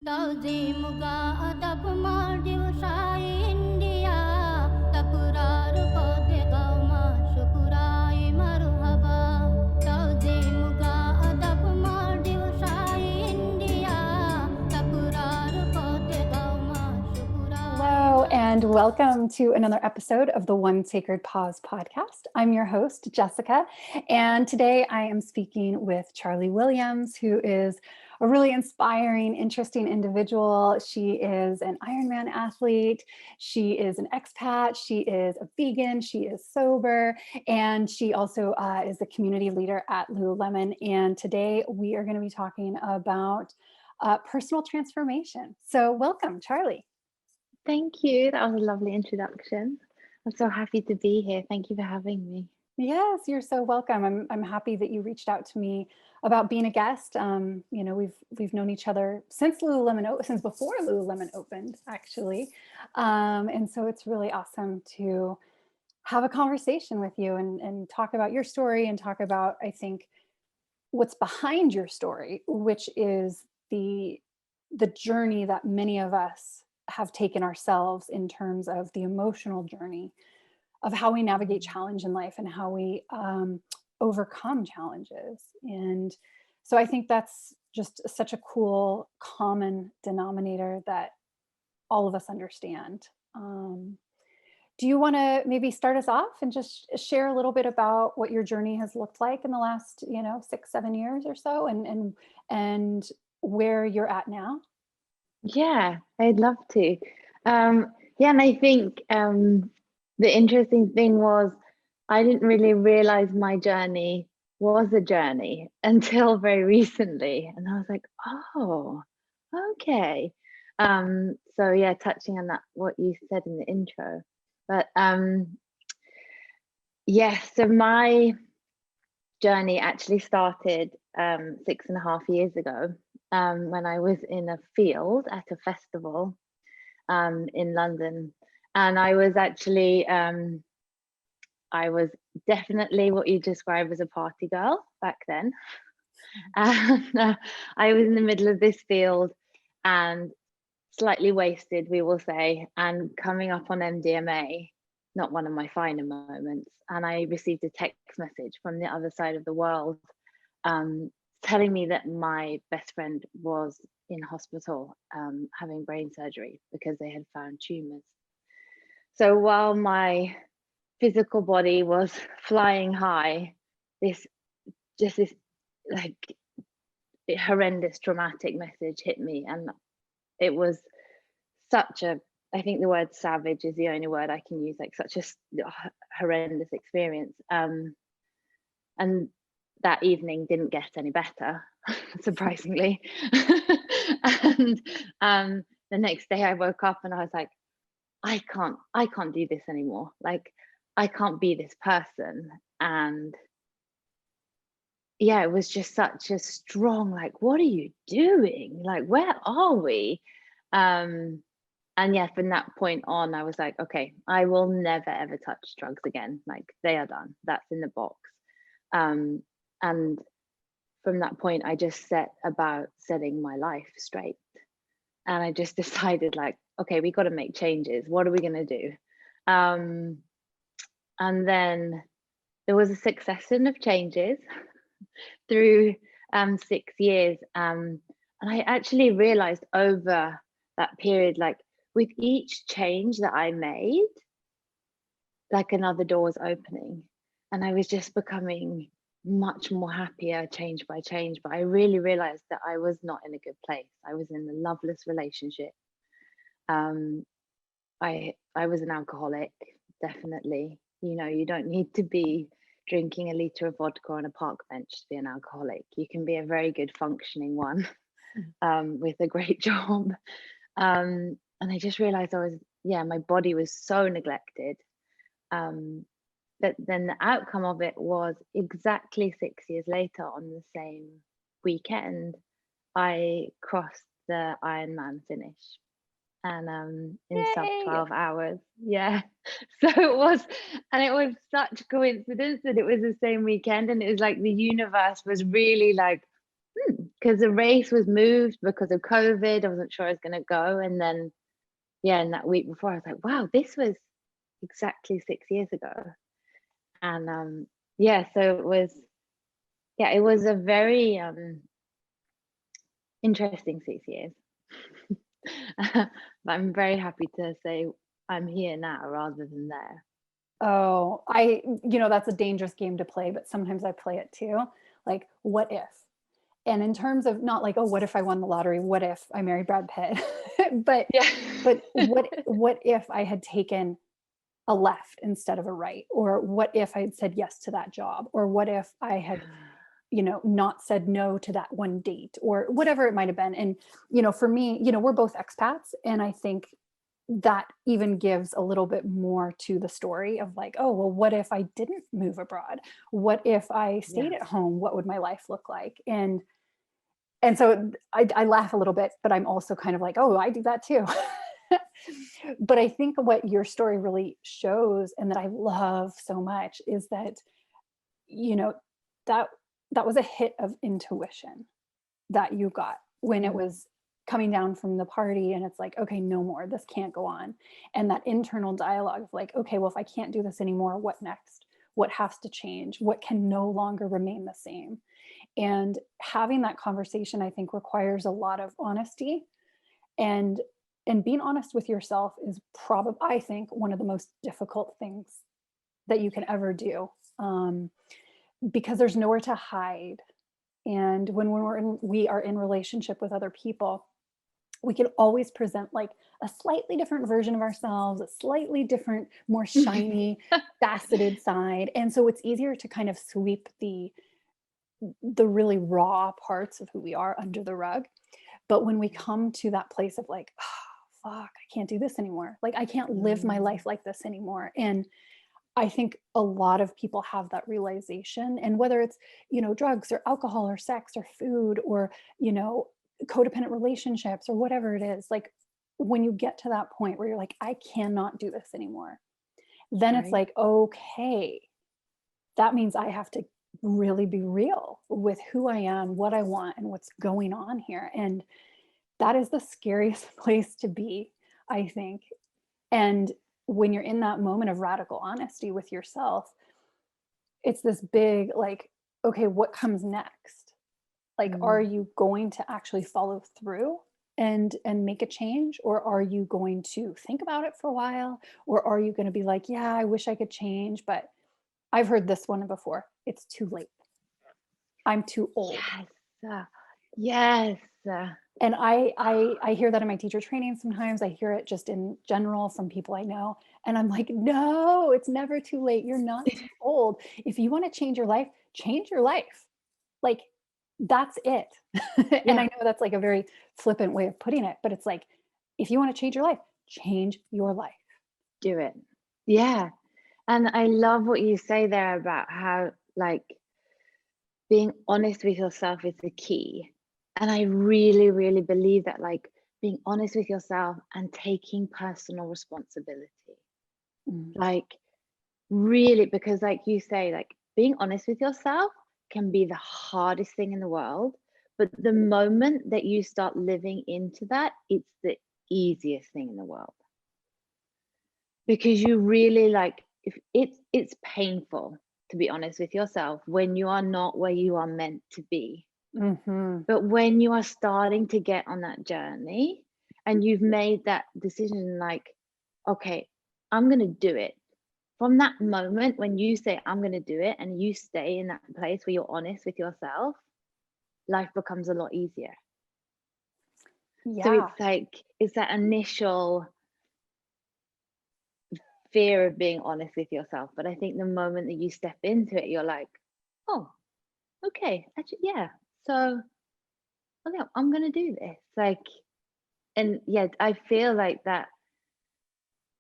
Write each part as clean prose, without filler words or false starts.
Tauzimuga adab Maldiv Shai India Tapurar Pode Kauma Shukurai Maruhaba Tauzimuga adab Maldiv Shai India Tapurar Pode Kauma Shukurai. Hello, and welcome to another episode of the One Sacred Pause podcast. I'm your host, Jessica, and today I am speaking with Charlie Williams, who is a really inspiring, interesting individual. She is an Ironman athlete. She is an expat. She is a vegan. She is sober, and she also is a community leader at Lululemon. And today we are going to be talking about personal transformation. So welcome, Charlie. Thank you. That was a lovely introduction. I'm so happy to be here. Thank you for having me. Yes, you're so welcome. I'm happy that you reached out to me about being a guest. We've known each other since since before Lululemon opened, actually, and so it's really awesome to have a conversation with you and talk about your story and talk about, I think, what's behind your story, which is the journey that many of us have taken ourselves in terms of the emotional journey of how we navigate challenge in life and how we overcome challenges. And so I think that's just such a cool common denominator that all of us understand. Do you want to maybe start us off and just share a little bit about what your journey has looked like in the last, 6-7 years or so, and where you're at now? Yeah, I'd love to. And I think the interesting thing was I didn't really realize my journey was a journey until very recently. And I was like, oh, okay. So yeah, touching on that, what you said in the intro. But so my journey actually started 6.5 years ago when I was in a field at a festival in London. And I was actually, I was definitely what you describe as a party girl back then. And I was in the middle of this field and slightly wasted, we will say, and coming up on MDMA, not one of my finer moments. And I received a text message from the other side of the world telling me that my best friend was in hospital having brain surgery because they had found tumors. So while my physical body was flying high, this like horrendous traumatic message hit me, and it was such a, I think the word savage is the only word I can use, like such a horrendous experience. And that evening didn't get any better, surprisingly. And the next day I woke up and I was like, I can't do this anymore. Like, I can't be this person. And yeah, it was just such a strong, like, what are you doing? Like, where are we? And yeah, from that point on, I was like, okay, I will never ever touch drugs again. Like, they are done. That's in the box. And from that point, I just set about setting my life straight. And I just decided, like, okay, we got to make changes. What are we going to do? And then there was a succession of changes through 6 years. And I actually realized over that period, like, with each change that I made, like, another door was opening. And I was just becoming much more happier change by change. But I really realized that I was not in a good place. I was in a loveless relationship. I was an alcoholic, definitely. You don't need to be drinking a liter of vodka on a park bench to be an alcoholic. You can be a very good functioning one with a great job. And I just realized my body was so neglected. But then the outcome of it was exactly 6 years later, on the same weekend, I crossed the Ironman finish, and in sub 12 hours. Yeah. So it was such a coincidence that it was the same weekend, and it was like the universe was really like, because the race was moved because of COVID. I wasn't sure I was going to go. And then, yeah, and that week before, I was like, wow, this was exactly 6 years ago. And yeah, so it was a very interesting 6 years. But I'm very happy to say I'm here now rather than there. Oh, that's a dangerous game to play, but sometimes I play it too. Like, what if? And in terms of not like, oh, what if I won the lottery? What if I married Brad Pitt? but Yeah. what if I had taken a left instead of a right? Or what if I had said yes to that job? Or what if I had, not said no to that one date, or whatever it might have been? And, for me, we're both expats. And I think that even gives a little bit more to the story of like, oh, well, what if I didn't move abroad? What if I stayed at home? What would my life look like? And so I laugh a little bit, but I'm also kind of like, oh, I do that too. But I think what your story really shows, and that I love so much, is that, that was a hit of intuition that you got when it was coming down from the party, and it's like, okay, no more, this can't go on. And that internal dialogue of like, okay, well, if I can't do this anymore, what next? What has to change? What can no longer remain the same? And having that conversation, I think, requires a lot of honesty, and being honest with yourself is probably, I think, one of the most difficult things that you can ever do, because there's nowhere to hide. And when we are in relationship with other people, we can always present like a slightly different version of ourselves, a slightly different, more shiny, faceted side. And so it's easier to kind of sweep the really raw parts of who we are under the rug. But when we come to that place of like, oh, fuck, I can't do this anymore. Like, I can't live my life like this anymore. And I think a lot of people have that realization. And whether it's, drugs or alcohol or sex or food or, codependent relationships or whatever it is, like when you get to that point where you're like, I cannot do this anymore, then it's like, okay, that means I have to really be real with who I am, what I want, and what's going on here. And that is the scariest place to be, I think. And when you're in that moment of radical honesty with yourself, it's this big, like, okay, what comes next? Like, are you going to actually follow through and make a change? Or are you going to think about it for a while? Or are you going to be like, yeah, I wish I could change, but I've heard this one before, it's too late. I'm too old. Yes. And I hear that in my teacher training sometimes. I hear it just in general from people I know. And I'm like, no, it's never too late. You're not too old. If you want to change your life, change your life. Like, that's it. And I know that's like a very flippant way of putting it, but it's like, if you want to change your life, change your life. Do it. Yeah. And I love what you say there about how, like, being honest with yourself is the key. And I really, really believe that, like, being honest with yourself and taking personal responsibility. Like, really, because like you say, like, being honest with yourself can be the hardest thing in the world. But the moment that you start living into that, it's the easiest thing in the world. Because you really, like, if it's painful to be honest with yourself when you are not where you are meant to be. But when you are starting to get on that journey and you've made that decision, like, okay, I'm going to do it. From that moment when you say, I'm going to do it, and you stay in that place where you're honest with yourself, life becomes a lot easier. So it's like, it's that initial fear of being honest with yourself. But I think the moment that you step into it, you're like, oh, okay, actually, yeah. So, okay, I'm going to do this. Like, and yeah, I feel like that.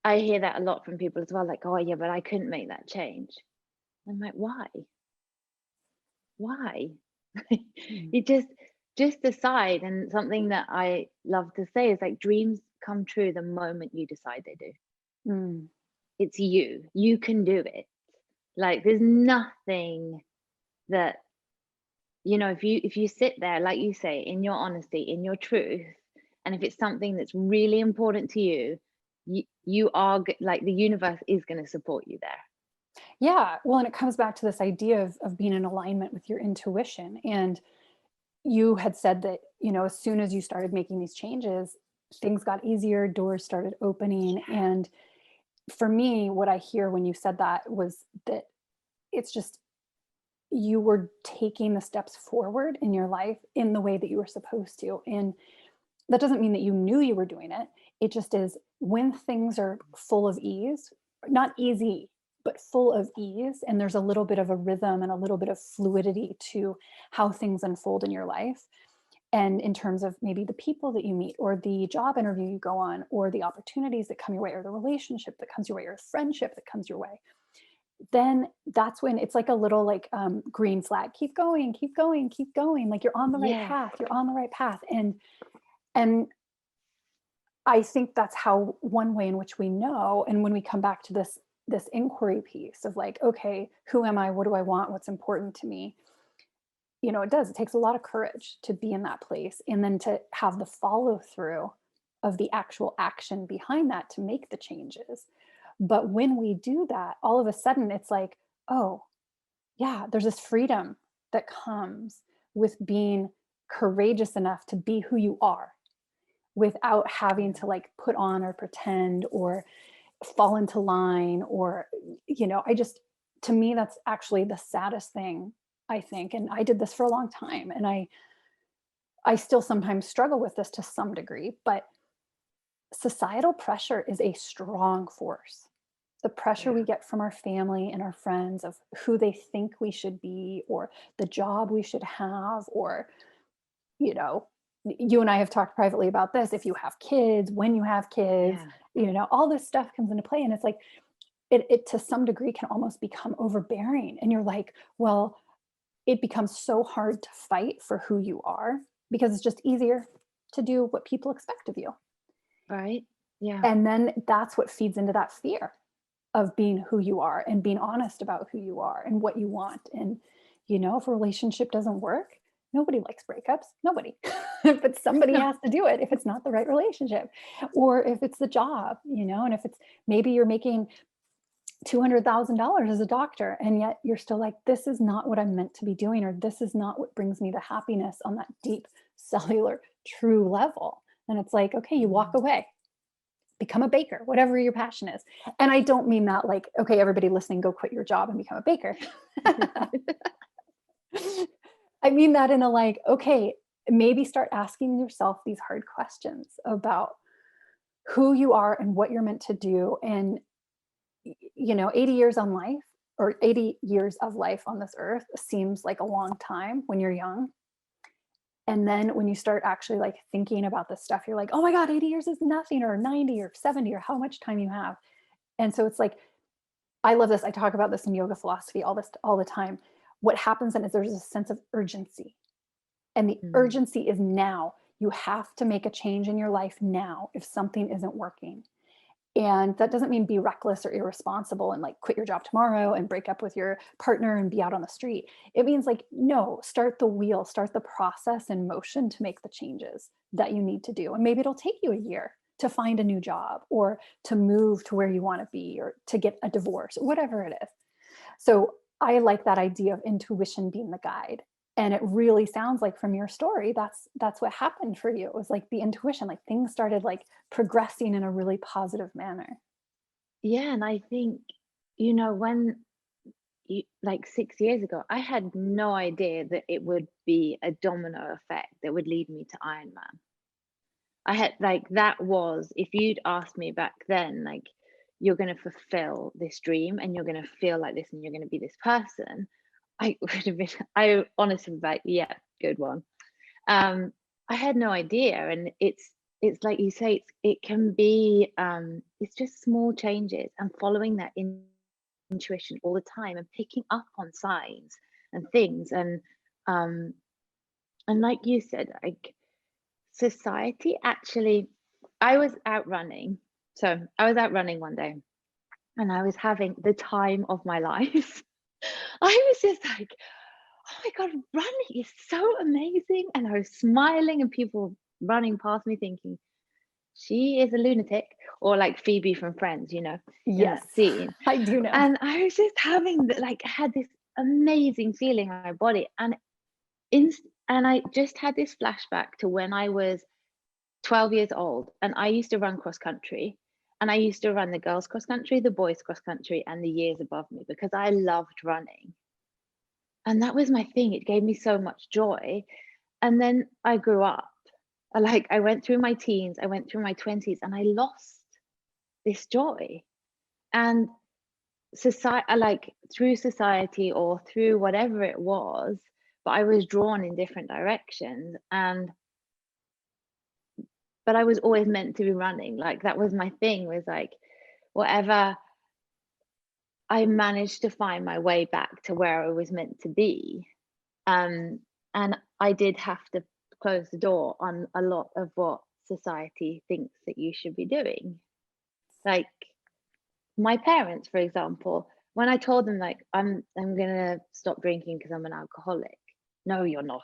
I hear that a lot from people as well. Like, oh yeah, but I couldn't make that change. I'm like, why? You just decide. And something that I love to say is like, dreams come true the moment you decide they do. It's you can do it. Like, there's nothing that you know, if you sit there, like you say, in your honesty, in your truth, and if it's something that's really important to you, you are like, the universe is going to support you there. Yeah. Well, and it comes back to this idea of being in alignment with your intuition. And you had said that, you know, as soon as you started making these changes, things got easier, doors started opening. And for me, what I hear when you said that was that it's just, you were taking the steps forward in your life in the way that you were supposed to. And that doesn't mean that you knew you were doing it. It just is, when things are full of ease, not easy, but full of ease, and there's a little bit of a rhythm and a little bit of fluidity to how things unfold in your life. And in terms of maybe the people that you meet, or the job interview you go on, or the opportunities that come your way, or the relationship that comes your way, or friendship that comes your way, then that's when it's like a little like green flag. Keep going, keep going, keep going. Like you're on the right Yes. path. You're on the right path. And I think that's how, one way in which we know. And when we come back to this inquiry piece of like, okay, who am I? What do I want? What's important to me? You know, it takes a lot of courage to be in that place, and then to have the follow through of the actual action behind that to make the changes. But when we do that, all of a sudden it's like, oh, yeah, there's this freedom that comes with being courageous enough to be who you are, without having to like put on or pretend or fall into line, or, you know, to me, that's actually the saddest thing, I think. And I did this for a long time, and I still sometimes struggle with this to some degree, but societal pressure is a strong force. The pressure Yeah. we get from our family and our friends of who they think we should be, or the job we should have, or, you know, you and I have talked privately about this. If you have kids, when you have kids, Yeah. you know, all this stuff comes into play. And it's like, it to some degree can almost become overbearing. And you're like, well, it becomes so hard to fight for who you are, because it's just easier to do what people expect of you. Right. Yeah. And then that's what feeds into that fear of being who you are, and being honest about who you are and what you want. And, you know, if a relationship doesn't work, nobody likes breakups, nobody. But somebody No. has to do it if it's not the right relationship, or if it's the job, you know. And if it's, maybe you're making $200,000 as a doctor, and yet you're still like, this is not what I'm meant to be doing, or this is not what brings me the happiness on that deep cellular true level. And it's like, okay, you walk away, become a baker, whatever your passion is. And I don't mean that like, okay, everybody listening, go quit your job and become a baker. I mean that in a like, okay, maybe start asking yourself these hard questions about who you are and what you're meant to do. And, you know, 80 years on life, or 80 years of life on this earth seems like a long time when you're young. And then when you start actually like thinking about this stuff, you're like, oh my God, 80 years is nothing, or 90 or 70, or how much time you have. And so it's like, I love this. I talk about this in yoga philosophy all the time. What happens then is there's a sense of urgency, and the Mm. urgency is now. You have to make a change in your life now if something isn't working. And that doesn't mean be reckless or irresponsible and like quit your job tomorrow and break up with your partner and be out on the street. It means like, no, start the wheel, start the process in motion to make the changes that you need to do. And maybe it'll take you a year to find a new job, or to move to where you want to be, or to get a divorce, whatever it is. So I like that idea of intuition being the guide. And it really sounds like from your story, that's what happened for you. It was like the intuition, like things started like progressing in a really positive manner. Yeah. And I think, you know, when like 6 years ago, I had no idea that it would be a domino effect that would lead me to Ironman. I had like, that was, if you'd asked me back then, like, you're going to fulfill this dream and you're going to feel like this and you're going to be this person, I would have been, I honestly was like, yeah, good one. I had no idea. And it's like you say, it can be, it's just small changes and following that intuition all the time and picking up on signs and things. Um, and like you said, like, society actually, I was out running. So I was out running one day and I was having the time of my life. I was just like, oh my God, running is so amazing. And I was smiling and people running past me thinking, she is a lunatic, or like Phoebe from Friends, you know, in Yes, that scene. I do know. And I was just having like, I had this amazing feeling in my body. And I just had this flashback to when I was 12 years old and I used to run cross country. And I used to run the girls cross country, the boys cross country, and the years above me because I loved running. And that was my thing. It gave me so much joy. And then I grew up. Like I went through my teens, I went through my 20s, and I lost this joy. And society, like through society or through whatever it was, but I was drawn in different directions. But I was always meant to be running. Like that was my thing, was like whatever, I managed to find my way back to where I was meant to be. And I did have to close the door on a lot of what society thinks that you should be doing. Like my parents, for example, when I told them like I'm gonna stop drinking because I'm an alcoholic. No, you're not.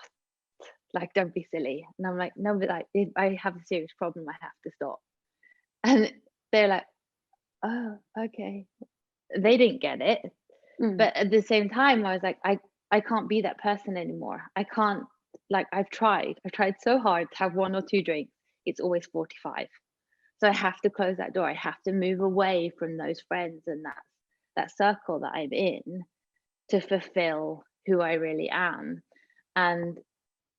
Like, don't be silly. And I'm like, no, but like I have a serious problem. I have to stop. And they're like, oh, okay. They didn't get it. But at the same time, I was like, I can't be that person anymore. I can't, like, I've tried so hard to have 1 or 2 drinks. It's always 45. So I have to close that door. I have to move away from those friends and that circle that I'm in to fulfill who I really am. And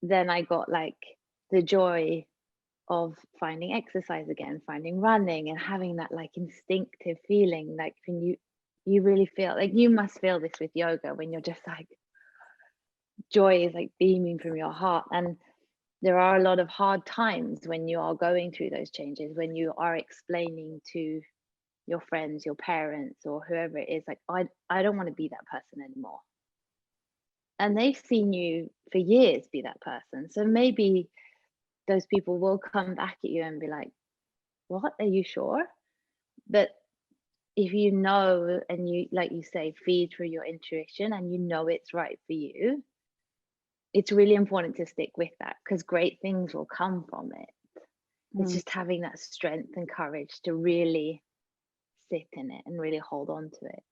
then I got like the joy of finding exercise again, finding running, and having that like instinctive feeling, like when you really feel like, you must feel this with yoga, when you're just like, joy is like beaming from your heart. And there are a lot of hard times when you are going through those changes, when you are explaining to your friends, your parents, or whoever it is, like, I don't want to be that person anymore. And they've seen you for years be that person. So maybe those people will come back at you and be like, what, are you sure? But if you know, and you, like you say, feed through your intuition and you know it's right for you, it's really important to stick with that, because great things will come from it. It's just having that strength and courage to really sit in it and really hold on to it.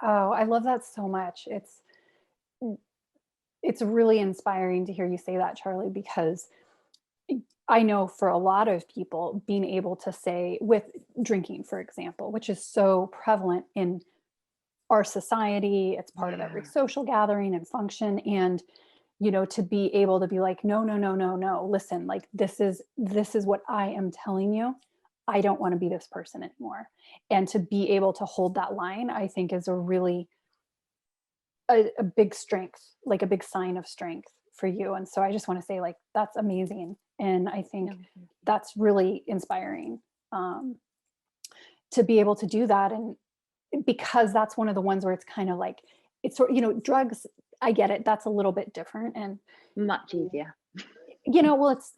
Oh, I love that so much. It's really inspiring to hear you say that, Charlie, because I know for a lot of people, being able to say, with drinking, for example, which is so prevalent in our society, it's part of every social gathering and function. And, you know, to be able to be like, no, no, no, no, no, listen, like this is what I am telling you. I don't want to be this person anymore. And to be able to hold that line, I think is a really a big strength, like a big sign of strength for you. And so I just want to say, like, that's amazing. And I think that's really inspiring, to be able to do that. And because that's one of the ones where it's kind of like, it's sort, you know, drugs, I get it. That's a little bit different. And, Much easier. you know, well, it's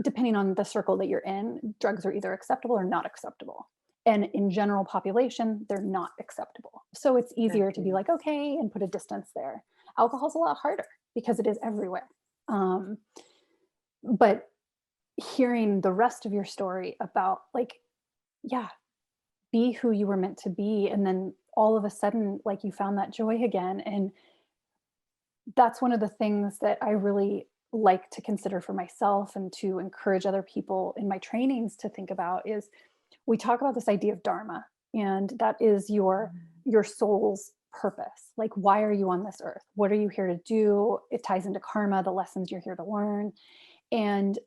depending on the circle that you're in, drugs are either acceptable or not acceptable. And in general population, they're not acceptable. So it's easier to be like, okay, and put a distance there. Alcohol's a lot harder because it is everywhere. But hearing the rest of your story about like, yeah, be who you were meant to be. And then all of a sudden, like you found that joy again. And that's one of the things that I really like to consider for myself and to encourage other people in my trainings to think about is, we talk about this idea of dharma, and that is your soul's purpose. Like, why are you on this earth? What are you here to do? It ties into karma, the lessons you're here to learn. And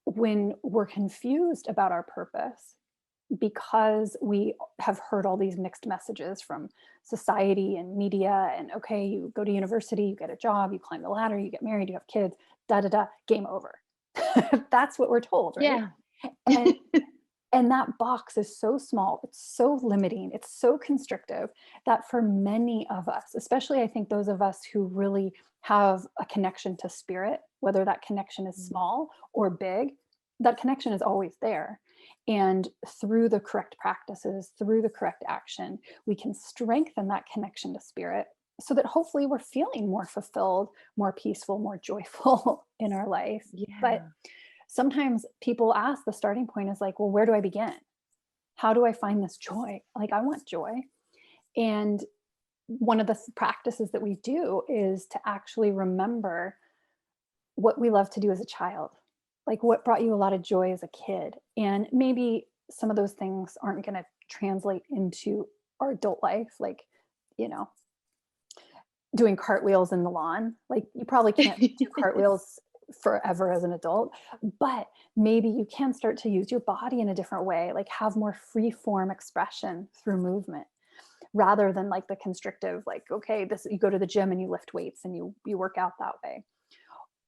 when we're confused about our purpose, because we have heard all these mixed messages from society and media, and okay, you go to university, you get a job, you climb the ladder, you get married, you have kids, da da da, game over. That's what we're told, right? Yeah. And that box is so small, it's so limiting, it's so constrictive, that for many of us, especially I think those of us who really have a connection to spirit, whether that connection is small or big, that connection is always there. And through the correct practices, through the correct action, we can strengthen that connection to spirit. so that hopefully we're feeling more fulfilled, more peaceful, more joyful in our life. But Yeah. sometimes people ask, the starting point is like, well, where do I begin? How do I find this joy? Like, I want joy. And one of the practices that we do is to actually remember what we love to do as a child, like what brought you a lot of joy as a kid. And maybe some of those things aren't going to translate into our adult life, like, you know, doing cartwheels in the lawn. Like, you probably can't do cartwheels forever as an adult, but maybe you can start to use your body in a different way, like have more free form expression through movement, rather than like the constrictive, like, okay, this, you go to the gym and you lift weights and you work out that way.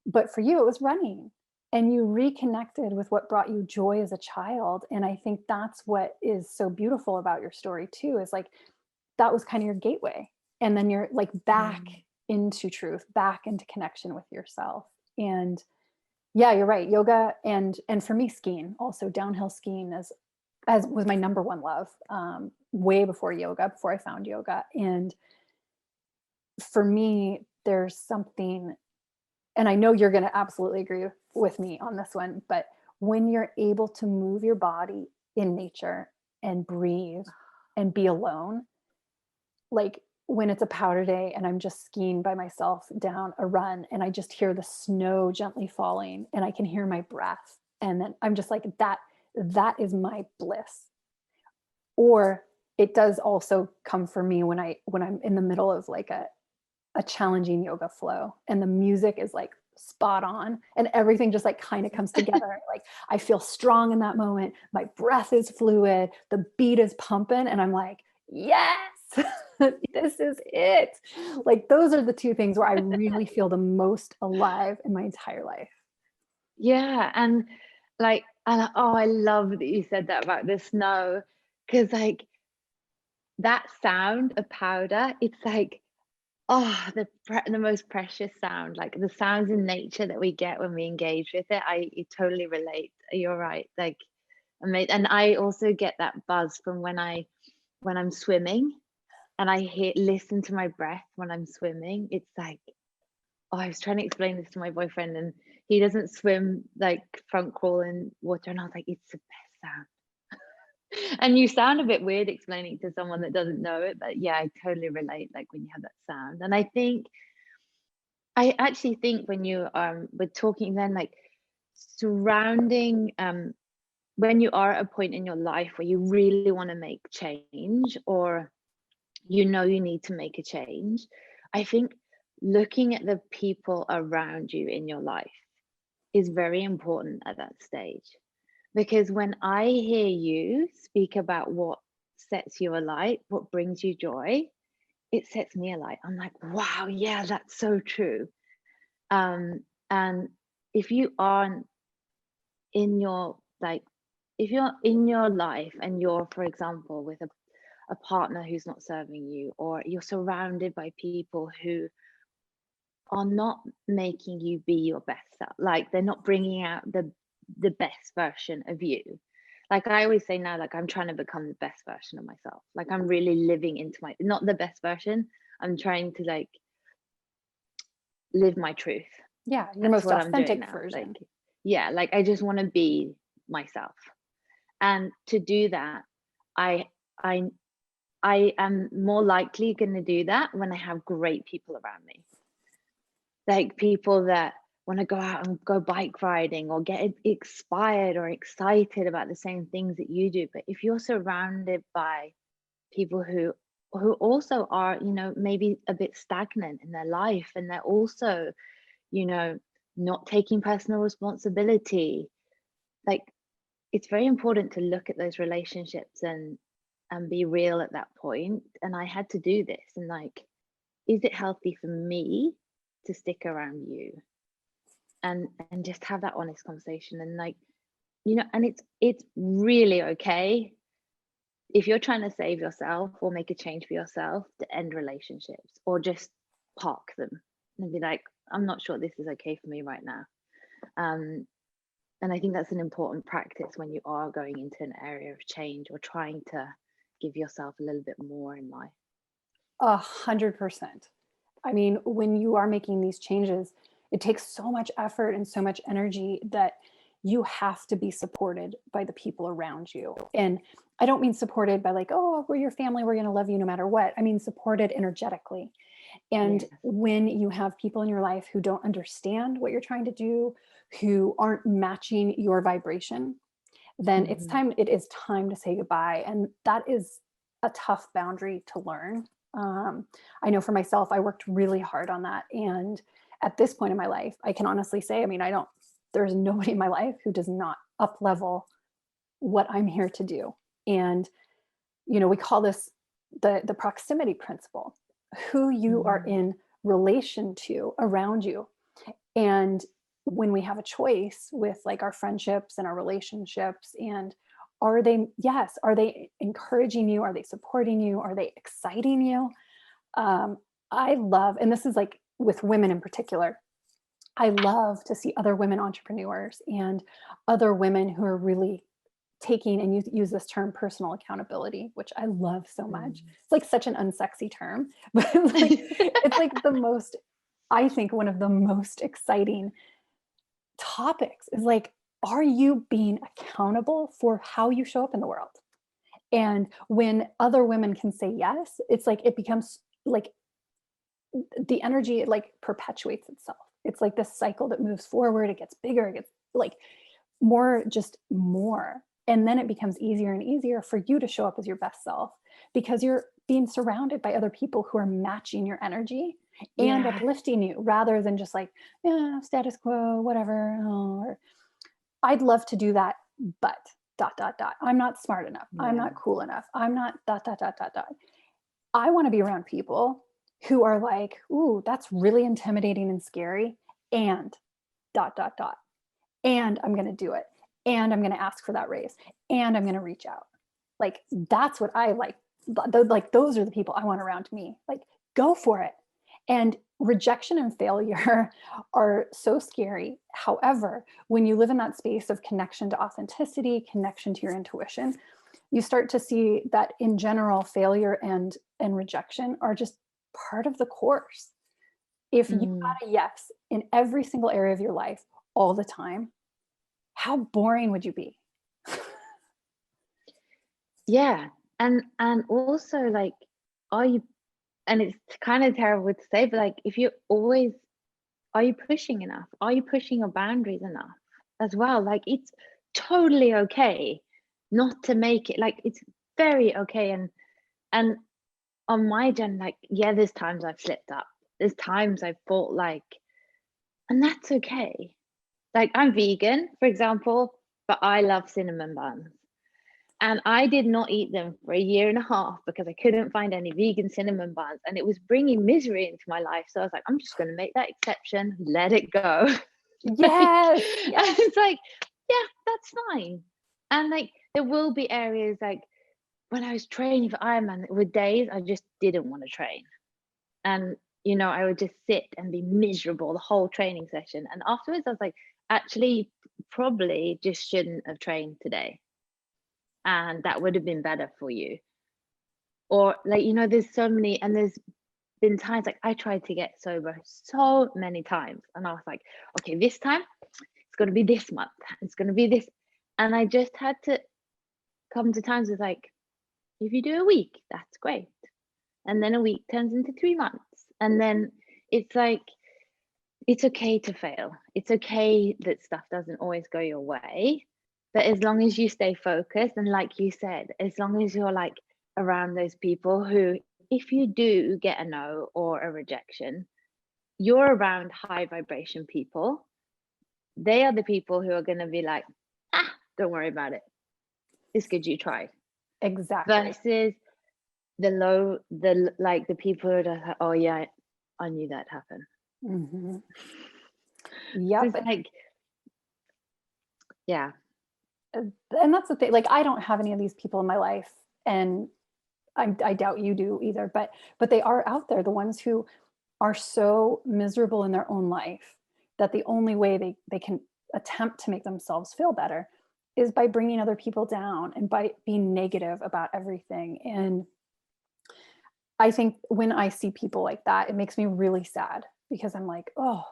But for you, it was running, and you reconnected with what brought you joy as a child. And I think that's what is so beautiful about your story too, is like, that was kind of your gateway. And then you're like back into truth, back into connection with yourself. And yeah, you're right. Yoga and for me, skiing, also downhill skiing, as was my number one love, way before yoga, before I found yoga. And for me, there's something, and I know you're going to absolutely agree with me on this one, but when you're able to move your body in nature and breathe and be alone, like when it's a powder day and I'm just skiing by myself down a run and I just hear the snow gently falling and I can hear my breath, and then I'm just like, that is my bliss. Or it does also come for me when I'm in the middle of like a challenging yoga flow and the music is like spot on and everything just like kind of comes together. Like, I feel strong in that moment. My breath is fluid. The beat is pumping. And I'm like, yes, this is it. Like, those are the two things where I really feel the most alive in my entire life. Yeah. And like, oh, I love that you said that about the snow, because like that sound of powder, it's like, oh, the most precious sound, like the sounds in nature that we get when we engage with it. I totally relate. You're right. Like, and I also get that buzz from when I'm swimming, and I listen to my breath when I'm swimming. It's like, oh, I was trying to explain this to my boyfriend, and he doesn't swim, like front crawl in water, and I was like, it's the best sound. And you sound a bit weird explaining to someone that doesn't know it, but yeah, I totally relate, like when you have that sound. And I actually think when you were talking then, like surrounding when you are at a point in your life where you really want to make change, or you need to make a change, I think looking at the people around you in your life is very important at that stage. Because when I hear you speak about what sets you alight, what brings you joy, it sets me alight. I'm like, wow, yeah, that's so true. And if you aren't in your, like, if you're in your life and you're, for example, with a partner who's not serving you, or you're surrounded by people who are not making you be your best self, like they're not bringing out the best version of you. Like I always say now, like I'm trying to become the best version of myself. Like I'm really living into my, not the best version, I'm trying to like live my truth. Yeah, your That's most what I'm doing authentic now. version. Like, yeah, like I just want to be myself. And to do that, I I I am more likely going to do that when I have great people around me. Like people that want to go out and go bike riding or get inspired or excited about the same things that you do. But if you're surrounded by people who also are, maybe a bit stagnant in their life, and they're also, not taking personal responsibility, like it's very important to look at those relationships and be real at that point. And I had to do this, and like, is it healthy for me to stick around you? And just have that honest conversation. And like, and it's really okay if you're trying to save yourself or make a change for yourself to end relationships, or just park them and be like, I'm not sure this is okay for me right now. And I think that's an important practice when you are going into an area of change or trying to give yourself a little bit more in life. 100%. I mean, when you are making these changes, it takes so much effort and so much energy that you have to be supported by the people around you. And I don't mean supported by like, oh, we're your family, we're going to love you no matter what. I mean, supported energetically. And Yeah. when you have people in your life who don't understand what you're trying to do, who aren't matching your vibration, then it is time to say goodbye. And that is a tough boundary to learn. I know for myself, I worked really hard on that. And at this point in my life, I can honestly say, I mean, there's nobody in my life who does not up level what I'm here to do. And, we call this the proximity principle, who you are in relation to around you. And when we have a choice with like our friendships and our relationships, and are they encouraging you? Are they supporting you? Are they exciting you? I love, and this is like with women in particular, I love to see other women entrepreneurs and other women who are really taking, and use this term, personal accountability, which I love so much. It's like such an unsexy term, but it's like I think one of the most exciting topics is like, are you being accountable for how you show up in the world? And when other women can say yes, it's like it becomes like the energy, it like perpetuates itself. It's like this cycle that moves forward, it gets bigger, it gets like more. And then it becomes easier and easier for you to show up as your best self, because you're being surrounded by other people who are matching your energy and uplifting you, rather than just like, yeah, status quo, whatever. Or I'd love to do that, but ... I'm not smart enough. I'm not cool enough. I'm not ... I want to be around people who are like, ooh, that's really intimidating and scary, and ... and I'm going to do it, and I'm going to ask for that raise, and I'm going to reach out. Like, that's what I like. Like, those are the people I want around me. Like, go for it. And rejection and failure are so scary. However, when you live in that space of connection to authenticity, connection to your intuition, you start to see that in general, failure and rejection are just part of the course. If you got a yes in every single area of your life all the time, how boring would you be? Yeah. And also, like, are you, and it's kind of terrible to say, but like, if you're always, are you pushing enough? Are you pushing your boundaries enough as well? Like, it's totally okay not to make it, like, it's very okay. And on my journey, like, yeah, there's times I've slipped up, there's times I've felt like, and that's okay. Like, I'm vegan, for example, but I love cinnamon buns. And I did not eat them for 1.5 years because I couldn't find any vegan cinnamon buns, and it was bringing misery into my life. So I was like, I'm just going to make that exception, let it go. Yes. And it's like, yeah, that's fine. And like, there will be areas, like when I was training for Ironman, there were days I just didn't want to train. And, I would just sit and be miserable the whole training session. And afterwards, I was like, actually, you probably just shouldn't have trained today. And that would have been better for you. Or like, there's so many, and there's been times like I tried to get sober so many times, and I was like, okay, this time it's going to be this month, it's going to be this. And I just had to come to terms with like, if you do a week, that's great. And then a week turns into 3 months. And then it's like, it's okay to fail. It's okay that stuff doesn't always go your way. But as long as you stay focused, and like you said, as long as you're like around those people who, if you do get a no or a rejection, you're around high vibration people. They are the people who are going to be like, don't worry about it. It's good you tried. Exactly. Versus the people who are like, oh yeah, I knew that happened. Mm-hmm. Yep. So it's like, yeah. And that's the thing. Like, I don't have any of these people in my life, and I doubt you do either. But they are out there, the ones who are so miserable in their own life that the only way they can attempt to make themselves feel better is by bringing other people down and by being negative about everything. And I think when I see people like that, it makes me really sad, because I'm like, oh,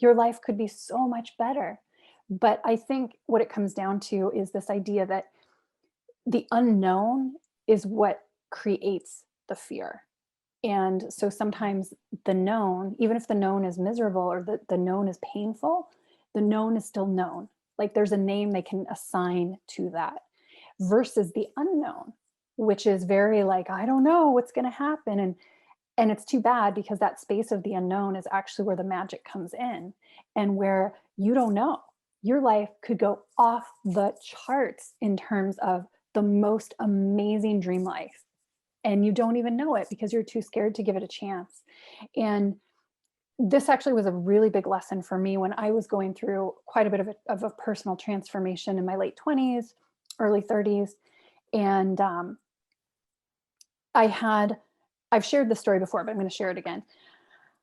your life could be so much better. But I think what it comes down to is this idea that the unknown is what creates the fear. And so sometimes the known, even if the known is miserable, or the known is painful, the known is still known. Like there's a name they can assign to that, versus the unknown, which is very like, I don't know what's going to happen. And it's too bad, because that space of the unknown is actually where the magic comes in, and where you don't know. Your life could go off the charts in terms of the most amazing dream life, and you don't even know it because you're too scared to give it a chance. And this actually was a really big lesson for me when I was going through quite a bit of a personal transformation in my late 20s, early 30s. And I've shared this story before, but I'm going to share it again.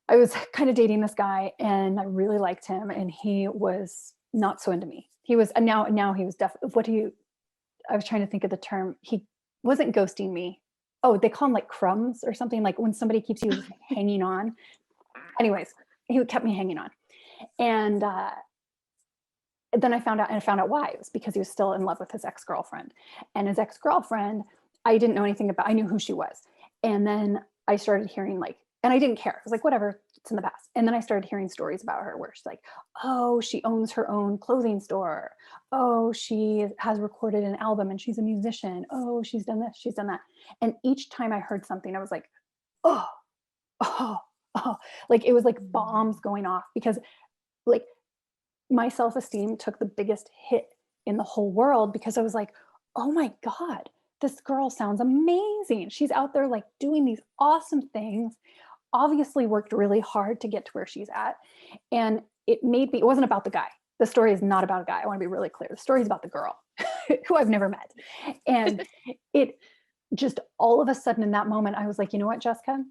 I was kind of dating this guy, and I really liked him, and he was not so into me. He was, and now he was definitely, I was trying to think of the term. He wasn't ghosting me. Oh, they call them like crumbs or something, like when somebody keeps you just hanging on. Anyways, he kept me hanging on. And then I found out why. It was because he was still in love with his ex-girlfriend. And his ex-girlfriend, I didn't know anything about. I knew who she was. And then I started hearing like, and I didn't care. I was like, whatever, it's in the past. And then I started hearing stories about her where she's like, oh, she owns her own clothing store. Oh, she has recorded an album and she's a musician. Oh, she's done this, she's done that. And each time I heard something, I was like, oh, oh, oh, like it was like bombs going off, because like my self-esteem took the biggest hit in the whole world, because I was like, oh my God, this girl sounds amazing. She's out there like doing these awesome things, obviously worked really hard to get to where she's at. And it wasn't about the guy. The story is not about a guy. I want to be really clear. The story is about the girl who I've never met. And it just all of a sudden in that moment, I was like, you know what, Jessica?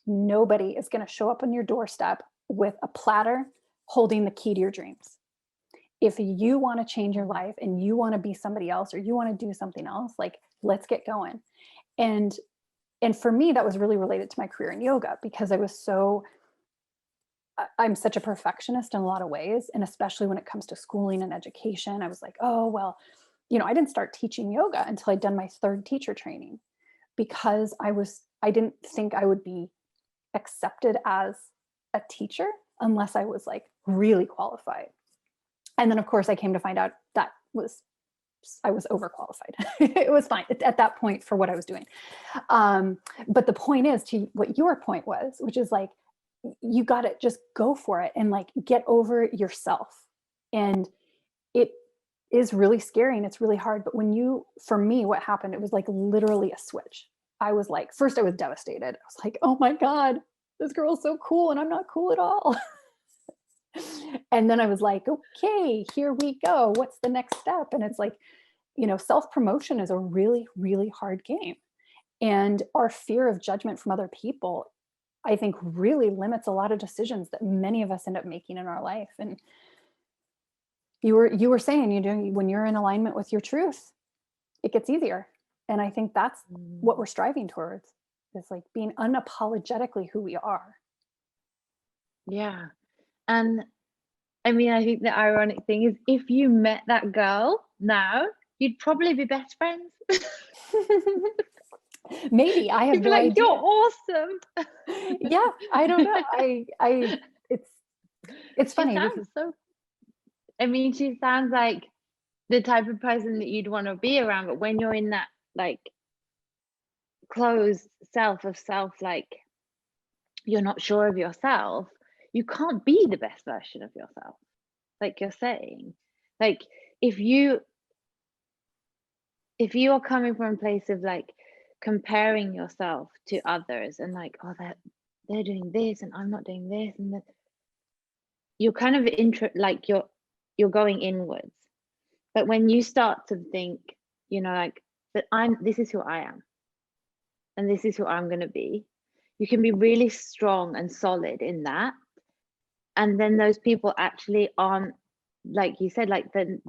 Nobody is going to show up on your doorstep with a platter holding the key to your dreams. If you want to change your life and you want to be somebody else, or you want to do something else, like let's get going. And for me, that was really related to my career in yoga, because I'm such a perfectionist in a lot of ways. And especially when it comes to schooling and education, I was like, oh, well, I didn't start teaching yoga until I'd done my 3rd teacher training, because I didn't think I would be accepted as a teacher unless I was like really qualified. And then of course I came to find out that I was overqualified. It was fine at that point for what I was doing. But the point is, to what your point was, which is like, you got to just go for it and like get over yourself. And it is really scary and it's really hard. But for me, what happened, it was like literally a switch. I was like, first I was devastated. I was like, oh my God, this girl's so cool and I'm not cool at all. And then I was like, okay, here we go. What's the next step? And it's like, self-promotion is a really, really hard game. And our fear of judgment from other people, I think, really limits a lot of decisions that many of us end up making in our life. And you were saying, when you're in alignment with your truth, it gets easier. And I think that's what we're striving towards, is like being unapologetically who we are. Yeah. And I mean, I think the ironic thing is, if you met that girl now, you'd probably be best friends. Maybe. I have You'd be no like, idea. you're awesome. Yeah, I don't know. It's funny. She sounds like the type of person that you'd want to be around, but when you're in that like closed self, like you're not sure of yourself, you can't be the best version of yourself, like you're saying. Like if you are coming from a place of like comparing yourself to others and like, oh, they're doing this and I'm not doing this, and that, you're kind of you're going inwards. But when you start to think, like that, this is who I am and this is who I'm going to be, you can be really strong and solid in that. And then those people actually aren't, like you said, like then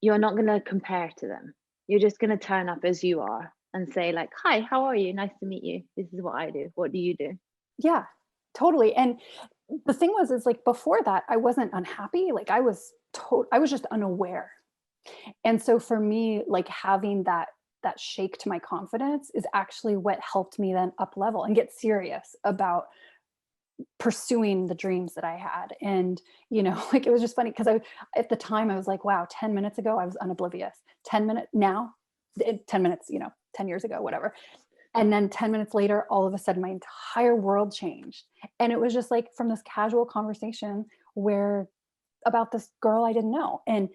you're not going to compare to them. You're just going to turn up as you are and say like, hi, how are you? Nice to meet you. This is what I do. What do you do? Yeah, totally. And the thing was, is like before that, I wasn't unhappy. Like I was just unaware. And so for me, like having that shake to my confidence is actually what helped me then up level and get serious about pursuing the dreams that I had. And, like it was just funny because at the time I was like, wow, 10 minutes ago, I was unoblivious. 10 minutes now, 10 minutes, 10 years ago, whatever. And then 10 minutes later, all of a sudden, my entire world changed. And it was just like from this casual conversation about this girl I didn't know. And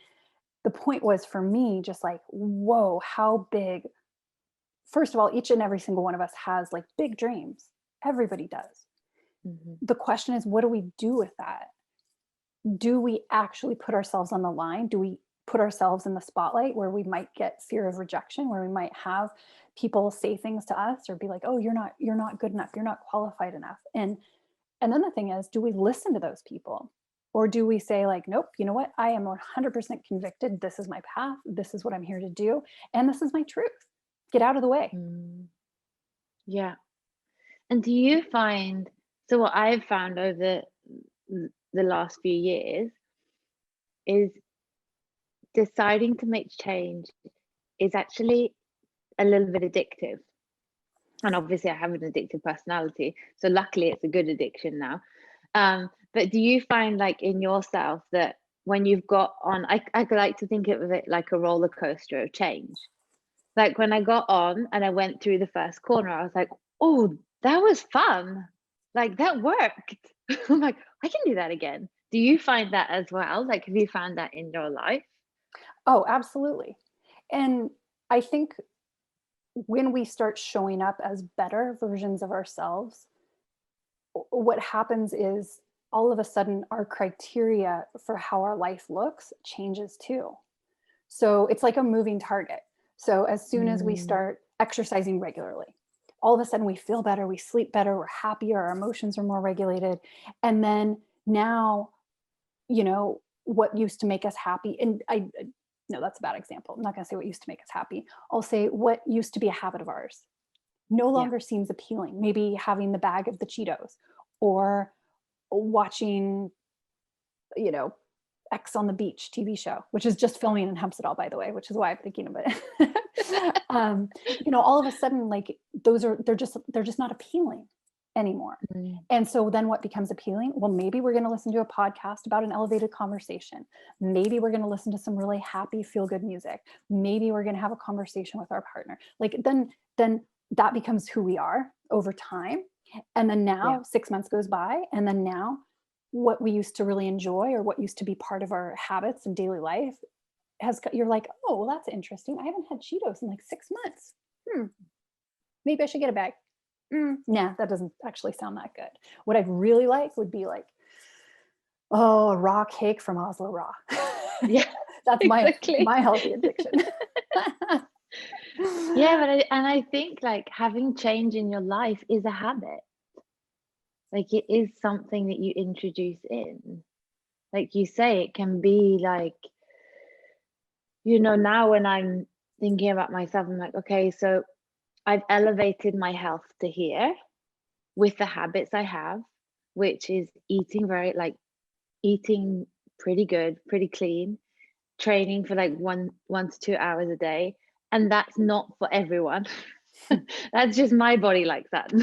the point was for me, just like, whoa, how big. First of all, each and every single one of us has like big dreams. Everybody does. Mm-hmm. The question is, what do we do with that? Do we actually put ourselves on the line? Do we put ourselves in the spotlight where we might get fear of rejection, where we might have people say things to us or be like, oh, you're not good enough, you're not qualified enough? And then the thing is, do we listen to those people? Or do we say like, nope, you know what? I am 100% convicted. This is my path. This is what I'm here to do. And this is my truth. Get out of the way. Yeah. And do you find, so what I've found over the last few years is deciding to make change is actually a little bit addictive. And obviously I have an addictive personality, so luckily it's a good addiction now. But do you find like in yourself that when you've got on, I like to think of it like a roller coaster of change. Like when I got on and I went through the first corner, I was like, oh, that was fun. Like that worked. I'm like, I can do that again. Do you find that as well? Like, have you found that in your life? Oh, absolutely. And I think when we start showing up as better versions of ourselves, what happens is all of a sudden our criteria for how our life looks changes too. So it's like a moving target. So as soon as we start exercising regularly, all of a sudden we feel better, we sleep better, we're happier, our emotions are more regulated. And then now, what used to make us happy, and no, that's a bad example. I'm not going to say what used to make us happy. I'll say what used to be a habit of ours no longer seems appealing. Maybe having the bag of the Cheetos or watching, X on the Beach TV show, which is just filming in Hempstead, by the way, which is why I'm thinking of it. All of a sudden, like they're just not appealing anymore. And so then what becomes appealing? Well, maybe we're going to listen to a podcast about an elevated conversation. Maybe we're going to listen to some really happy, feel good music. Maybe we're going to have a conversation with our partner. Like then that becomes who we are over time. And then now 6 months goes by. And then now what we used to really enjoy or what used to be part of our habits and daily life you're like, oh, well, that's interesting. I haven't had Cheetos in like 6 months. Maybe I should get a bag. Nah, that doesn't actually sound that good. What I'd really like would be like, oh, a raw cake from Oslo Raw. Yeah, that's exactly. my healthy addiction. Yeah, but I think like having change in your life is a habit. Like it is something that you introduce in. Like you say, it can be like, now when I'm thinking about myself, I'm like, okay, so I've elevated my health to here with the habits I have, which is eating pretty good, pretty clean, training for like 1 to 2 hours a day. And that's not for everyone. That's just my body like that.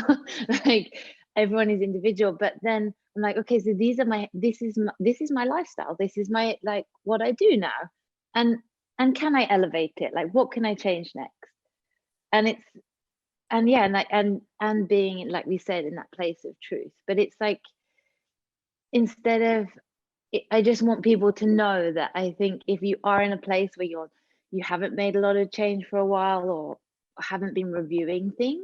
Like everyone is individual. But then I'm like, okay, so this is my lifestyle. This is my, like what I do now. And can I elevate it? Like, what can I change next? And being, like we said, in that place of truth. But it's like, instead of, I just want people to know that I think if you are in a place where you haven't made a lot of change for a while or haven't been reviewing things,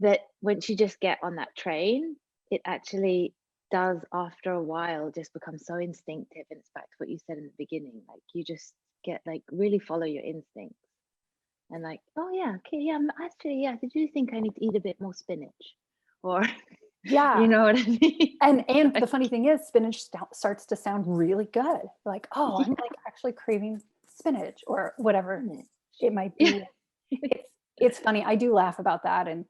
that once you just get on that train, it actually does after a while just become so instinctive. And it's back to what you said in the beginning, like you just get like really follow your instincts and like, oh yeah, okay, yeah, actually, yeah, did you think I need to eat a bit more spinach? Or yeah, you know what I mean? And the funny thing is, spinach starts to sound really good. Like, oh, I'm like actually craving spinach or whatever it might be. It's funny. I do laugh about that. And,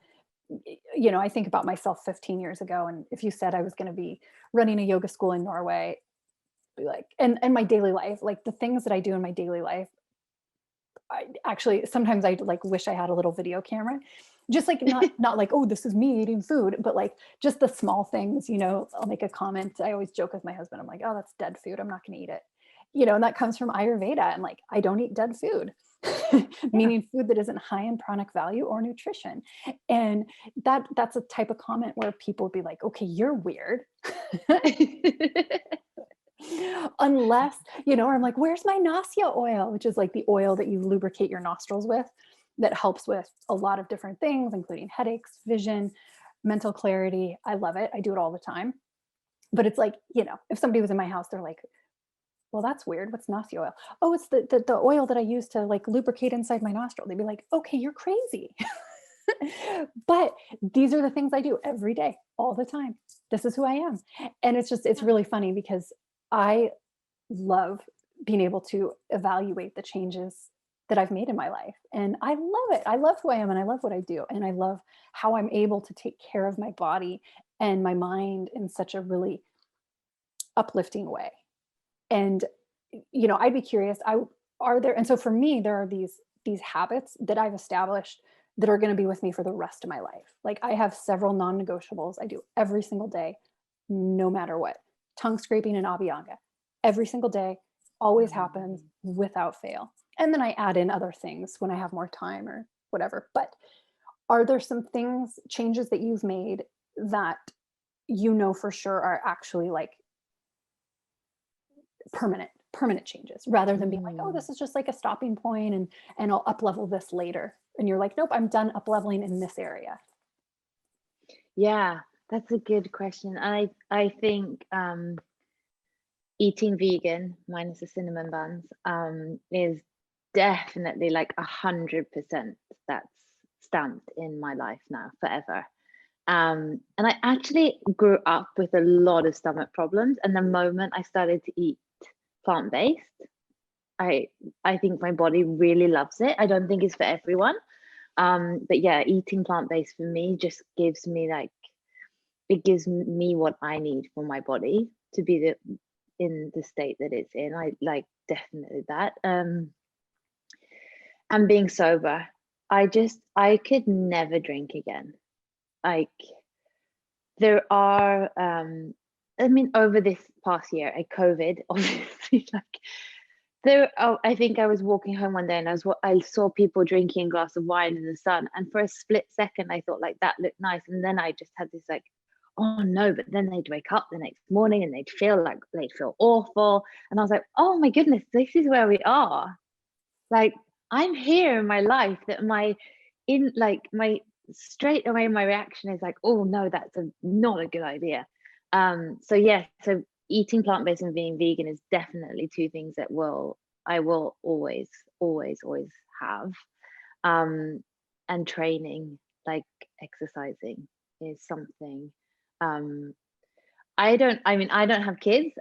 you know, I think about myself 15 years ago. And if you said I was going to be running a yoga school in Norway, be like, and my daily life, like the things that I do in my daily life, I actually, sometimes I like wish I had a little video camera, just like not like, oh, this is me eating food, but like just the small things, you know. I'll make a comment. I always joke with my husband. I'm like, oh, that's dead food. I'm not going to eat it. You know, and that comes from Ayurveda. I'm like, I don't eat dead food, meaning food that isn't high in pranic value or nutrition. And that's a type of comment where people would be like, okay, you're weird. Unless, you know, I'm like, where's my nausea oil, which is like the oil that you lubricate your nostrils with, that helps with a lot of different things, including headaches, vision, mental clarity. I love it. I do it all the time. But it's like, you know, if somebody was in my house, they're like, well, that's weird. What's nausea oil? Oh, it's the oil that I use to like lubricate inside my nostril. They'd be like, okay, you're crazy. But these are the things I do every day, all the time. This is who I am. And it's really funny because I love being able to evaluate the changes that I've made in my life. And I love it. I love who I am and I love what I do. And I love how I'm able to take care of my body and my mind in such a really uplifting way. And, you know, I'd be curious, and so for me, there are these habits that I've established that are going to be with me for the rest of my life. Like I have several non-negotiables I do every single day, no matter what. Tongue scraping and abhyanga every single day, always happens without fail. And then I add in other things when I have more time or whatever. But are there some changes that you've made that you know for sure are actually like permanent changes, rather than being like, oh, this is just like a stopping point and I'll up level this later? And you're like, nope, I'm done up leveling in this area. Yeah, that's a good question. I think eating vegan minus the cinnamon buns is definitely like 100% that's stamped in my life now forever. And I actually grew up with a lot of stomach problems, and the moment I started to eat plant-based, I think my body really loves it. I don't think it's for everyone, but yeah, eating plant-based for me just gives me it gives me what I need for my body to be in the state that it's in. I like definitely that. And being sober, I could never drink again. Like there are I mean, over this past year at COVID, obviously, I think I was walking home one day and I saw people drinking a glass of wine in the sun, and for a split second I thought like that looked nice, and then I just had this like, oh no, but then they'd wake up the next morning and they'd feel awful, and I was like, oh my goodness, this is where we are. Like I'm here in my life that straight away my reaction is like, oh no, that's not a good idea. So eating plant-based and being vegan is definitely two things that I will always have. And training, like exercising, is something. I don't have kids,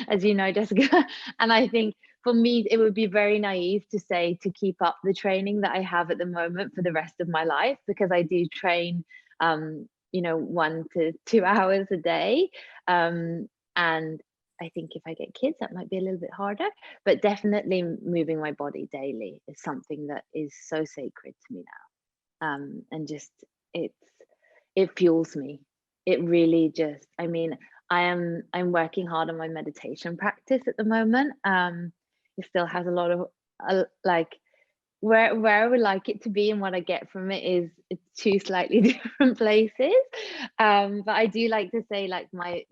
as you know, Jessica, and I think for me it would be very naive to say to keep up the training that I have at the moment for the rest of my life, because I do train 1 to 2 hours a day, and I think if I get kids that might be a little bit harder, but definitely moving my body daily is something that is so sacred to me now, and just it fuels me. It really just, I mean, I'm working hard on my meditation practice at the moment. It still has a lot of where I would like it to be, and what I get from it is it's two slightly different places. But I do like to say like my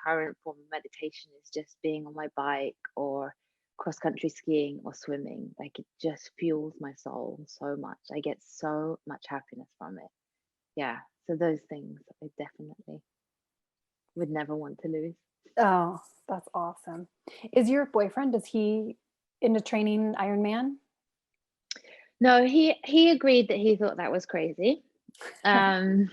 current form of meditation is just being on my bike or cross-country skiing or swimming. Like it just fuels my soul so much. I get so much happiness from it. Yeah, so those things I definitely would never want to lose. Oh, that's awesome. Is your boyfriend, is he into training Ironman? No, he agreed that he thought that was crazy. And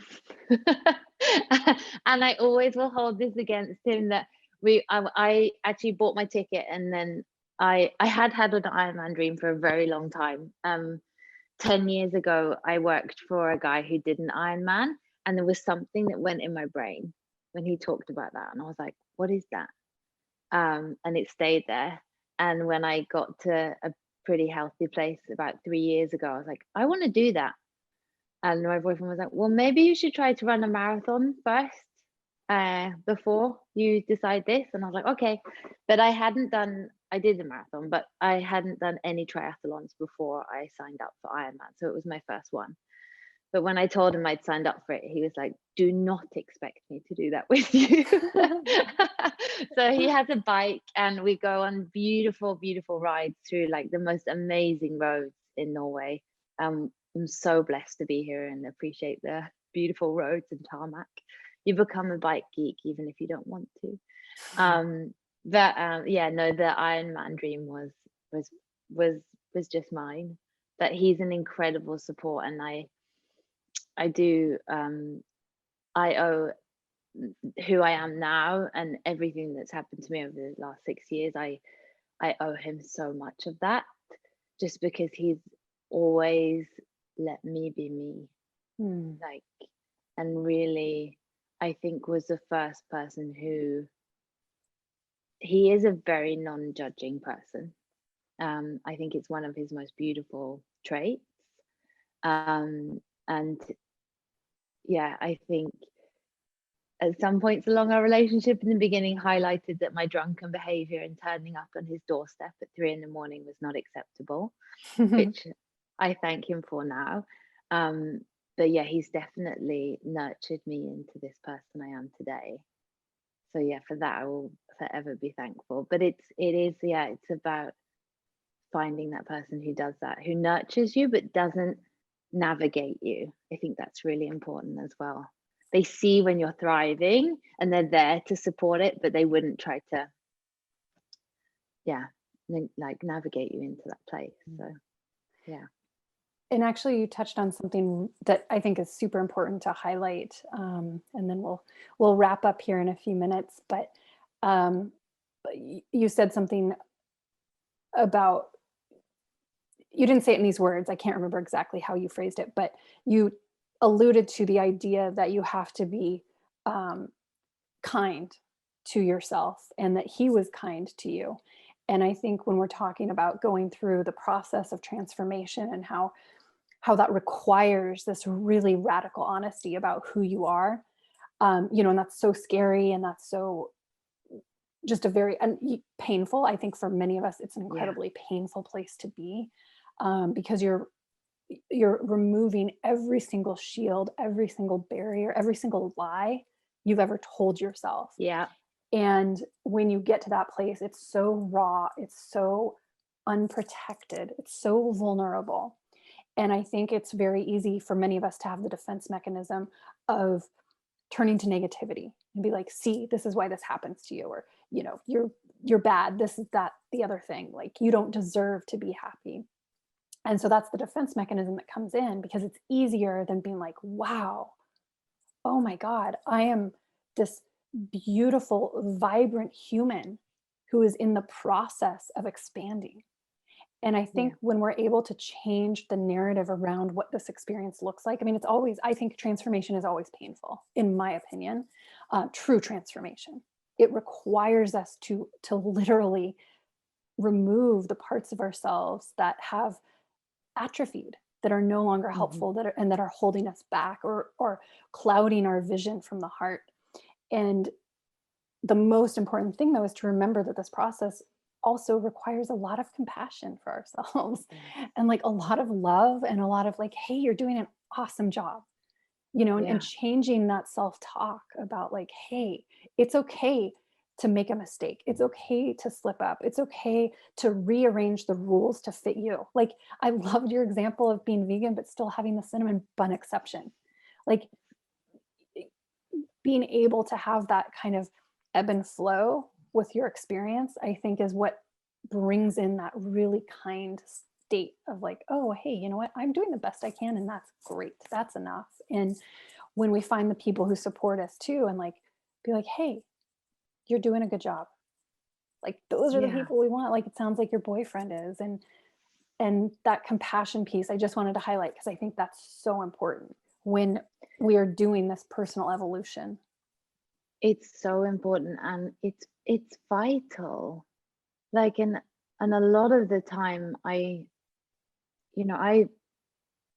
I always will hold this against him, that I actually bought my ticket, and then I had an Ironman dream for a very long time, 10 years ago, I worked for a guy who did an Ironman, and there was something that went in my brain when he talked about that. And I was like, what is that? And it stayed there. And when I got to a pretty healthy place about 3 years ago, I was like, I want to do that. And my boyfriend was like, well, maybe you should try to run a marathon first before you decide this. And I was like, okay. But I did a marathon, but I hadn't done any triathlons before I signed up for Ironman. So it was my first one. But when I told him I'd signed up for it, he was like, do not expect me to do that with you. So he has a bike, and we go on beautiful, beautiful rides through like the most amazing roads in Norway. I'm so blessed to be here and appreciate the beautiful roads and tarmac. You become a bike geek even if you don't want to. Yeah, no, the Ironman dream was just mine. But he's an incredible support, and I owe who I am now and everything that's happened to me over the last 6 years. I owe him so much of that, just because he's always let me be me. Like, and really, I think was the first person who, he is a very non-judging person. I think it's one of his most beautiful traits. And yeah, I think at some points along our relationship in the beginning highlighted that my drunken behavior and turning up on his doorstep at 3 a.m. was not acceptable, which I thank him for now. But yeah, he's definitely nurtured me into this person I am today. So yeah, for that I will forever be thankful. But it's about finding that person who does that, who nurtures you but doesn't navigate you. I think that's really important as well. They see when you're thriving and they're there to support it, but they wouldn't try to like navigate you into that place. So yeah. And actually, you touched on something that I think is super important to highlight, and then we'll wrap up here in a few minutes. But you said something about, you didn't say it in these words. I can't remember exactly how you phrased it, but you alluded to the idea that you have to be kind to yourself, and that he was kind to you. And I think when we're talking about going through the process of transformation and how that requires this really radical honesty about who you are, and that's so scary, and that's so just a very painful. I think for many of us, it's an incredibly painful place to be, because you're removing every single shield, every single barrier, every single lie you've ever told yourself. Yeah. And when you get to that place, it's so raw, it's so unprotected, it's so vulnerable. And I think it's very easy for many of us to have the defense mechanism of turning to negativity and be like, see, this is why this happens to you, or, you're bad, this is that, the other thing, like, you don't deserve to be happy. And so that's the defense mechanism that comes in, because it's easier than being like, wow, oh my God, I am this beautiful, vibrant human who is in the process of expanding. And I think when we're able to change the narrative around what this experience looks like, I think transformation is always painful, in my opinion. True transformation, it requires us to literally remove the parts of ourselves that have atrophied, that are no longer helpful, that are holding us back, or clouding our vision from the heart. And the most important thing, though, is to remember that this process also requires a lot of compassion for ourselves, and like a lot of love, and a lot of like, hey, you're doing an awesome job, and changing that self-talk about like, hey, it's okay to make a mistake. It's okay to slip up. It's okay to rearrange the rules to fit you. Like, I loved your example of being vegan, but still having the cinnamon bun exception. Like, being able to have that kind of ebb and flow with your experience, I think, is what brings in that really kind state of like, oh, hey, you know what? I'm doing the best I can, and that's great. That's enough. And when we find the people who support us too, and like, be like, hey, you're doing a good job. Like, those are the people we want. Like, it sounds like your boyfriend is. And and that compassion piece, I just wanted to highlight because I think that's so important when we are doing this personal evolution. It's so important, and it's vital. Like, and a lot of the time, I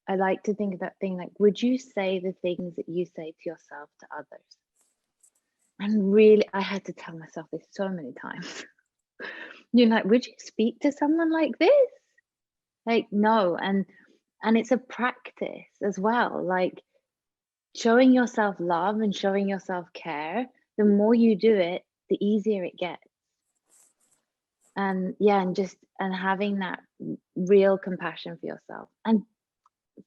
like to think of that thing like, would you say the things that you say to yourself to others? And really, I had to tell myself this so many times. Like, would you speak to someone like this? Like, no. And it's a practice as well. Like, showing yourself love and showing yourself care, the more you do it, the easier it gets. And yeah, and having that real compassion for yourself. And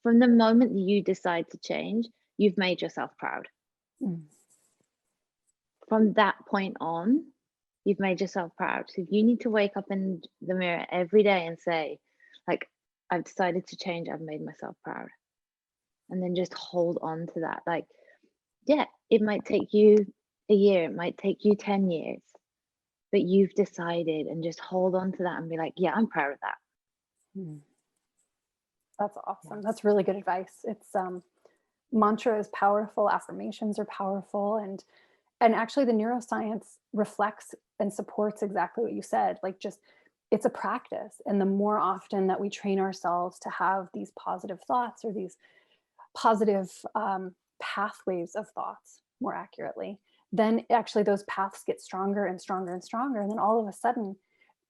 from the moment that you decide to change, you've made yourself proud. From that point on, you've made yourself proud. So if you need to wake up in the mirror every day and say, like, I've decided to change, I've made myself proud. And then just hold on to that. Like, yeah, it might take you a year, it might take you 10 years, but you've decided, and just hold on to that and be like, yeah, I'm proud of that. That's awesome. That's really good advice. It's mantra is powerful, affirmations are powerful, and actually the neuroscience reflects and supports exactly what you said. Like, just, it's a practice, and the more often that we train ourselves to have these positive thoughts, or these positive pathways of thoughts, more accurately, then actually those paths get stronger and stronger and stronger, and then all of a sudden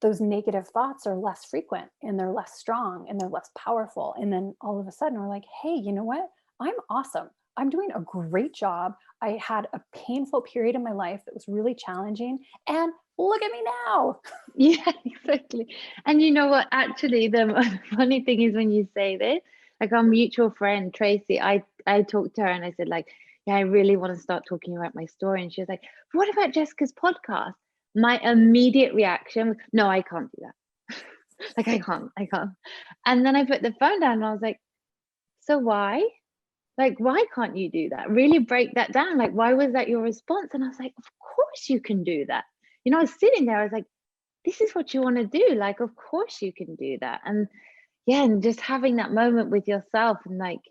those negative thoughts are less frequent, and they're less strong, and they're less powerful. And then all of a sudden we're like, hey, you know what? I'm awesome. I'm doing a great job. I had a painful period in my life that was really challenging, and look at me now. Yeah, exactly. And you know what? Actually, the funny thing is, when you say this, like, our mutual friend Tracy, I talked to her and I said, like, yeah, I really want to start talking about my story. And she was like, what about Jessica's podcast? My immediate reaction was, no, I can't do that. Like, I can't. And then I put the phone down and I was like, so why? Like, why can't you do that? Really break that down. Like, why was that your response? And I was like, of course you can do that. I was sitting there, I was like, this is what you want to do. Like, of course you can do that. And yeah, and just having that moment with yourself, and like,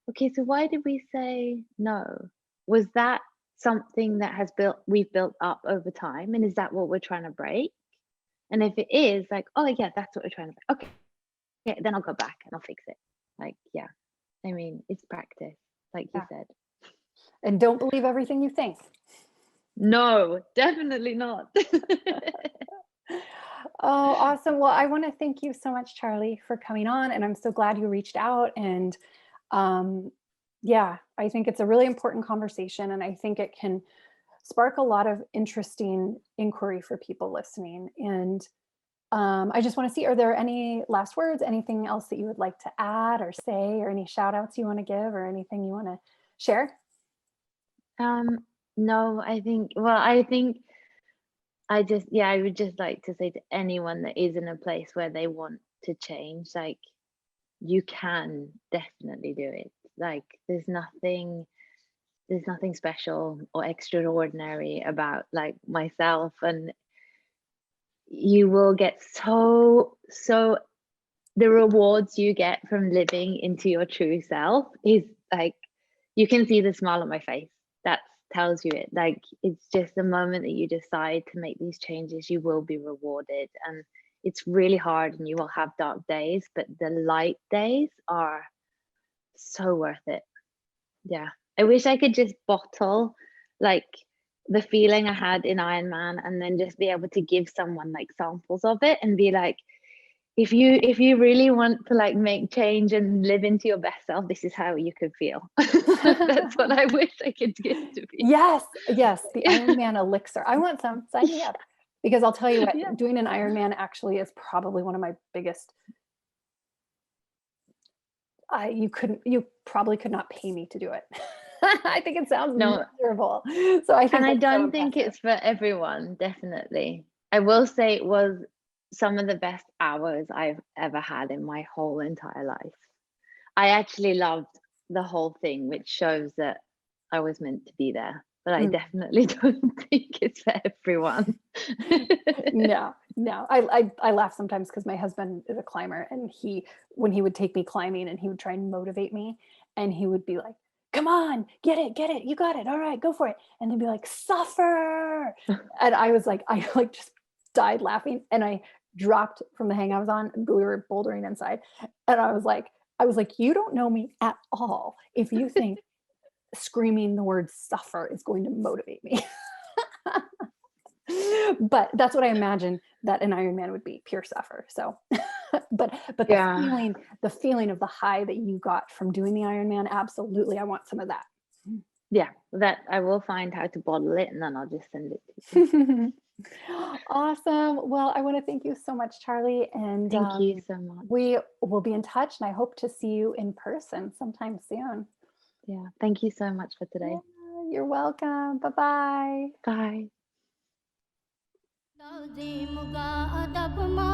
okay, so why did we say no? Was that something that we've built up over time? And is that what we're trying to break? And if it is, like, oh yeah, that's what we're trying to break. Okay, yeah, then I'll go back and I'll fix it. Like, yeah, I mean, it's practice, like you said. And don't believe everything you think. No, definitely not. Oh, awesome. Well, I want to thank you so much, Charlie, for coming on. And I'm so glad you reached out. And yeah, I think it's a really important conversation. And I think it can spark a lot of interesting inquiry for people listening. And I just want to see, are there any last words, anything else that you would like to add or say, or any shout outs you want to give, or anything you want to share? No, I think I would just like to say to anyone that is in a place where they want to change, like, you can definitely do it. Like, there's nothing special or extraordinary about, like, myself, and you will get so the rewards you get from living into your true self is like, you can see the smile on my face. That tells you it. Like, it's just the moment that you decide to make these changes, you will be rewarded. And it's really hard, and you will have dark days, but the light days are so worth it. Yeah, I wish I could just bottle, like, the feeling I had in Ironman, and then just be able to give someone, like, samples of it, and be like, if you really want to, like, make change and live into your best self, this is how you could feel. That's what I wish I could give to people. Yes, the Ironman elixir. I want some. Sign me up. Because I'll tell you what, doing an Ironman actually is probably one of my biggest. You probably could not pay me to do it. I think it sounds miserable. So I think, and I don't think it's for everyone. Definitely, I will say it was some of the best hours I've ever had in my whole entire life. I actually loved the whole thing, which shows that I was meant to be there. But I definitely don't think it's for everyone. No, No, I laugh sometimes because my husband is a climber, and when he would take me climbing and he would try and motivate me, and he would be like, "Come on, get it, you got it, all right, go for it," and then be like, "Suffer," and I was like, I like just died laughing, and I dropped from the hang I was on. We were bouldering inside, and I was like, "You don't know me at all if you think screaming the word suffer is going to motivate me." But that's what I imagine that an Ironman would be, pure suffer. So, but Yeah. the feeling of the high that you got from doing the Ironman, absolutely, I want some of that. Yeah, that I will find how to bottle it and then I'll just send it to you. Awesome. Well, I want to thank you so much, Charlie, and Thank you so much. we will be in touch, and I hope to see you in person sometime soon. Yeah, thank you so much for today. Yeah, you're welcome. Bye-bye. Bye. तौजीमुगा अदब मा